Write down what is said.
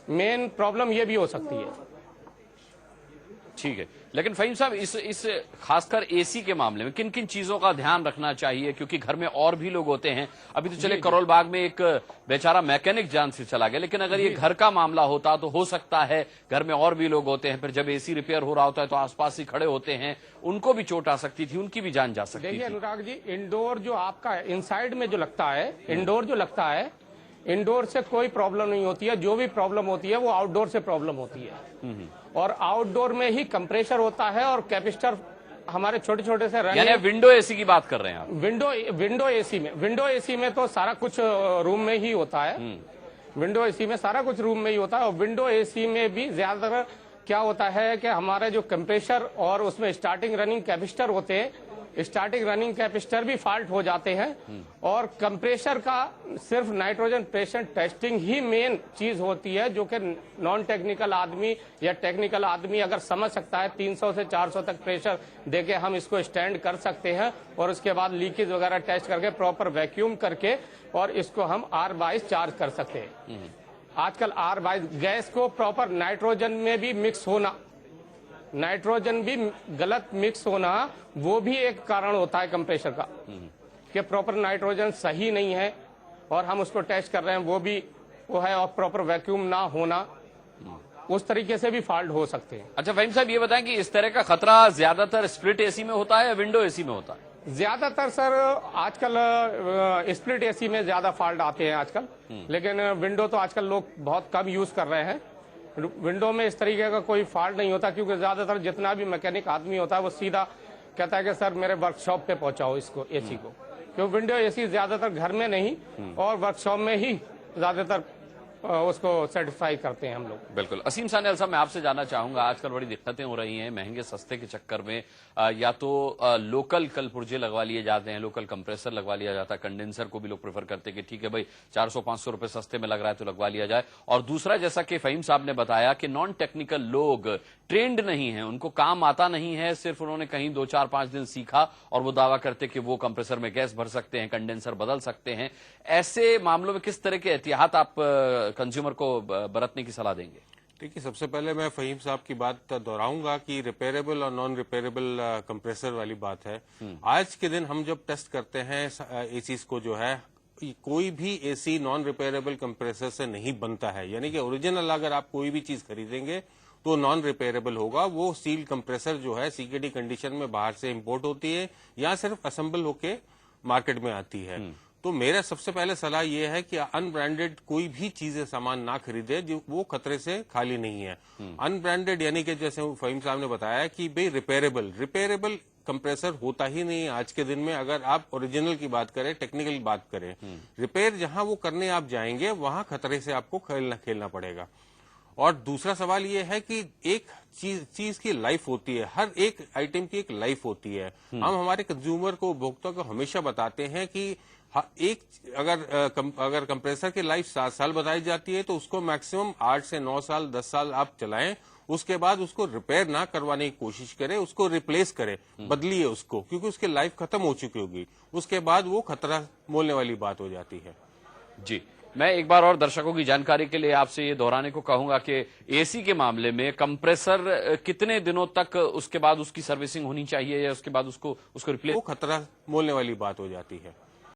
Main problem ये भी हो सकती है। ठीक है, लेकिन फहीम साहब इस खासकर एसी के मामले में किन किन चीजों का ध्यान रखना चाहिए, क्योंकि घर में और भी लोग होते हैं। अभी तो चले करोल बाग में एक बेचारा मैकेनिक जान से चला गया, लेकिन अगर ये घर का मामला होता तो हो सकता है घर में और भी लोग होते हैं, फिर जब एसी रिपेयर हो रहा होता है तो आसपास ही खड़े होते हैं, उनको भी चोट आ सकती थी, उनकी भी जान जा सकती थी। देखिए अनुराग जी, इंडोर जो आपका इनसाइड में जो लगता है, इंडोर जो लगता है, इंडोर से कोई प्रॉब्लम नहीं होती है। जो भी प्रॉब्लम होती है वो आउटडोर से प्रॉब्लम होती है, और आउटडोर में ही कंप्रेसर होता है और कैपेसिटर हमारे छोटे छोटे से यानी विंडो एसी की बात कर रहे हैं आप? विंडो एसी में तो सारा कुछ रूम में ही होता है। विंडो एसी में सारा कुछ रूम में ही होता है, और विंडो एसी में भी ज्यादातर क्या होता है कि हमारे जो कंप्रेसर और उसमें स्टार्टिंग रनिंग कैपेसिटर होते हैं, स्टार्टिंग रनिंग कैपेसिटर भी फॉल्ट हो जाते हैं। और कंप्रेसर का सिर्फ नाइट्रोजन प्रेशर टेस्टिंग ही मेन चीज होती है, जो कि नॉन टेक्निकल आदमी या टेक्निकल आदमी अगर समझ सकता है 300 से 400 तक प्रेशर देके हम इसको स्टैंड कर सकते हैं, और उसके बाद लीकेज वगैरह टेस्ट करके प्रॉपर वैक्यूम करके और इसको हम R22 चार्ज कर सकते हैं। आजकल R22 गैस को प्रॉपर नाइट्रोजन में भी मिक्स होना, नाइट्रोजन भी गलत मिक्स होना, वो भी एक कारण होता है कंप्रेसर का, कि प्रॉपर नाइट्रोजन सही नहीं है और हम उसको टेस्ट कर रहे हैं, वो है, और प्रॉपर वैक्यूम ना होना, उस तरीके से भी फॉल्ट हो सकते हैं। अच्छा फहीम साहब, ये बताएं कि इस तरह का खतरा ज्यादातर स्प्लिट एसी में होता है या विंडो एसी में होता है? ज्यादातर सर आजकल स्प्लिट एसी में ज्यादा फॉल्ट आते हैं आजकल, लेकिन विंडो तो आजकल लोग बहुत कम यूज कर रहे हैं। विंडो में इस तरीके का कोई फॉल्ट नहीं होता, क्योंकि ज्यादातर जितना भी मैकेनिक आदमी होता है वो सीधा कहता है कि सर मेरे वर्कशॉप पे पहुंचाओ इसको एसी को, क्योंकि विंडो एसी ज्यादातर घर में नहीं और वर्कशॉप में ही ज्यादातर उसको सर्टिफाई करते हैं हम लोग। बिल्कुल। असीम सान्याल साहब, मैं आपसे जानना चाहूंगा, आजकल बड़ी दिक्कतें हो रही हैं महंगे सस्ते के चक्कर में, या तो लोकल कलपुर्जे लगवा लिए जाते हैं, लोकल कंप्रेसर लगवा लिया जाता है, कंडेंसर को भी लोग प्रेफर करते हैं कि ठीक है भाई 400-500 रुपए सस्ते में लग रहा है तो लगवा लिया जाए। और दूसरा, जैसा कि फहीम साहब ने बताया कि नॉन टेक्निकल लोग ट्रेंड नहीं है, उनको काम आता नहीं है, सिर्फ उन्होंने कहीं 2-4-5 दिन सीखा और वो दावा करते कि वो कंप्रेसर में गैस भर सकते हैं, कंडेंसर बदल सकते हैं। ऐसे मामलों में किस तरह के एहतियात आप कंज्यूमर को बरतने की सलाह देंगे? देखिए, सबसे पहले मैं फहीम साहब की बात दोहराऊंगा कि रिपेयरेबल और नॉन रिपेयरेबल कंप्रेसर वाली बात है। आज के दिन हम जब टेस्ट करते हैं एसीज को, जो है कोई भी एसी नॉन रिपेयरेबल कंप्रेसर से नहीं बनता है। यानी कि ओरिजिनल अगर आप कोई भी चीज खरीदेंगे तो नॉन रिपेयरेबल होगा। वो सील कंप्रेसर जो है सीकेडी कंडीशन में बाहर से इंपोर्ट होती है या सिर्फ असेंबल होके मार्केट में आती है। तो मेरा सबसे पहले सलाह ये है कि अनब्रांडेड कोई भी चीजें सामान ना खरीदे जो वो खतरे से खाली नहीं है। अनब्रांडेड यानी कि जैसे फहीम साहब ने बताया कि भाई रिपेयरेबल कंप्रेसर होता ही नहीं है आज के दिन में। अगर आप ओरिजिनल की बात करें, टेक्निकल बात करें, रिपेयर जहां वो करने आप जाएंगे वहां खतरे से आपको खेलना पड़ेगा। और दूसरा सवाल ये है कि एक चीज की लाइफ होती है, हर एक आइटम की एक लाइफ होती है। हम हमारे कंज्यूमर को, उपभोक्ता को हमेशा बताते हैं कि एक अगर कंप्रेसर की लाइफ 7 साल बताई जाती है तो उसको मैक्सिमम 8 से 9 साल 10 साल आप चलाएं। उसके बाद उसको रिपेयर ना करवाने की कोशिश करें, उसको रिप्लेस करें, बदलिए उसको, क्योंकि उसकी लाइफ खत्म हो चुकी होगी। उसके बाद वो खतरा मोलने वाली बात हो जाती है। जी, मैं एक बार और दर्शकों की जानकारी के लिए आपसे ये दोहराने को कहूंगा कि एसी के मामले में कंप्रेसर कितने दिनों तक उसके बाद उसकी सर्विसिंग होनी चाहिए या उसके बाद उसको रिप्लेस? वो खतरा मोलने वाली बात हो जाती है।